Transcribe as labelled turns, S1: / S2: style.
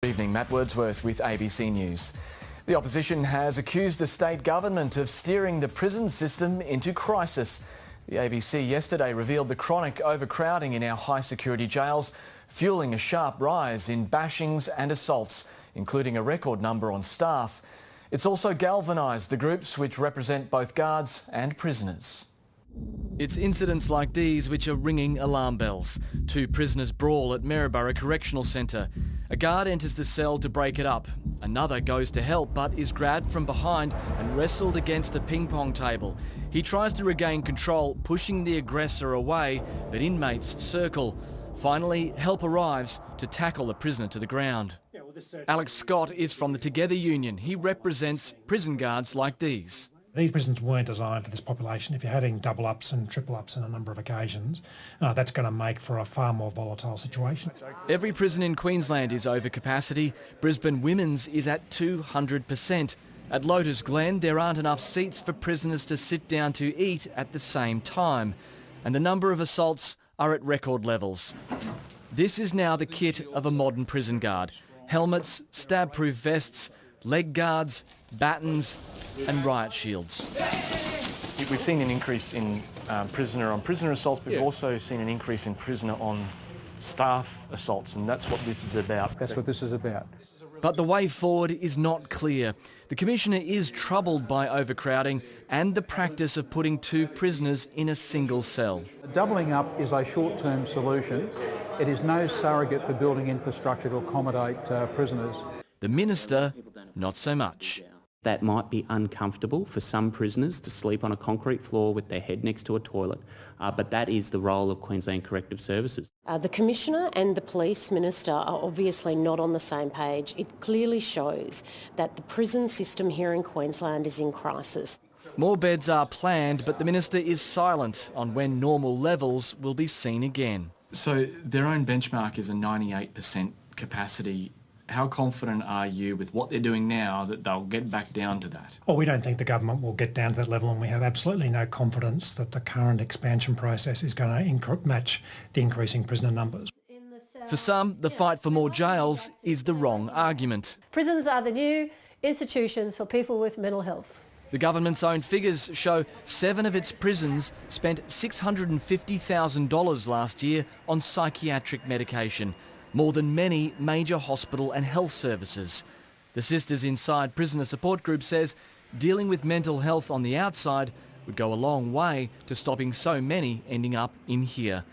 S1: Good evening, Matt Wordsworth with ABC News. The opposition has accused the state government of steering the prison system into crisis. The ABC yesterday revealed the chronic overcrowding in our high security jails, fueling a sharp rise in bashings and assaults, including a record number on staff. It's also galvanised the groups which represent both guards and prisoners.
S2: It's incidents like these which are ringing alarm bells. Two prisoners brawl at Maryborough Correctional Centre. A guard enters the cell to break it up. Another goes to help but is grabbed from behind and wrestled against a ping pong table. He tries to regain control, pushing the aggressor away, but inmates circle. Finally, help arrives to tackle the prisoner to the ground. Alex Scott is from the Together Union. He represents prison guards like these.
S3: These prisons weren't designed for this population. If you're having double ups and triple ups on a number of occasions, that's going to make for a far more volatile situation.
S2: Every prison in Queensland is over capacity. Brisbane Women's is at 200%. At Lotus Glen, there aren't enough seats for prisoners to sit down to eat at the same time. And the number of assaults are at record levels. This is now the kit of a modern prison guard. Helmets, stab-proof vests, leg guards, batons and riot shields.
S1: We've seen an increase in prisoner assaults, but we've also seen an increase in prisoner on staff assaults, and that's what this is about.
S4: That's what this is about.
S2: But the way forward is not clear. The Commissioner is troubled by overcrowding and the practice of putting two prisoners in a single cell.
S4: Doubling up is a short-term solution. It is no surrogate for building infrastructure to accommodate prisoners.
S2: The Minister, not so much.
S5: That might be uncomfortable for some prisoners to sleep on a concrete floor with their head next to a toilet, but that is the role of Queensland Corrective Services.
S6: The Commissioner and the Police Minister are obviously not on the same page. It clearly shows that the prison system here in Queensland is in crisis.
S2: More beds are planned, but the Minister is silent on when normal levels will be seen again.
S1: So their own benchmark is a 98% capacity. How confident are you with what they're doing now that they'll get back down to that?
S3: Well, we don't think the government will get down to that level, and we have absolutely no confidence that the current expansion process is going to match the increasing prisoner numbers.
S2: For some, the fight for more jails is the wrong argument.
S7: Prisons are the new institutions for people with mental health.
S2: The government's own figures show 7 of its prisons spent $650,000 last year on psychiatric medication, more than many major hospital and health services. The Sisters Inside Prisoner Support Group says dealing with mental health on the outside would go a long way to stopping so many ending up in here.